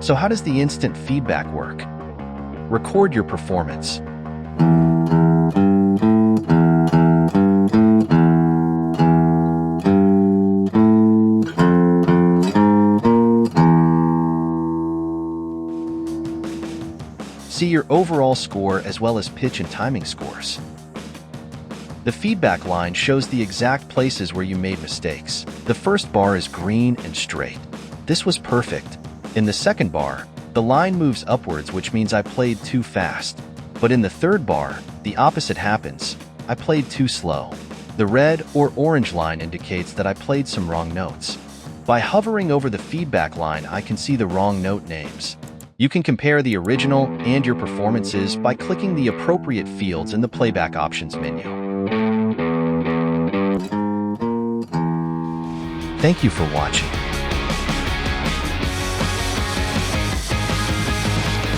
So how does the instant feedback work? Record your performance. See your overall score as well as pitch and timing scores. The feedback line shows the exact places where you made mistakes. The first bar is green and straight. This was perfect. In the second bar, the line moves upwards, which means I played too fast. But in the third bar, the opposite happens. I played too slow. The red or orange line indicates that I played some wrong notes. By hovering over the feedback line, I can see the wrong note names. You can compare the original and your performances by clicking the appropriate fields in the playback options menu. Thank you for watching.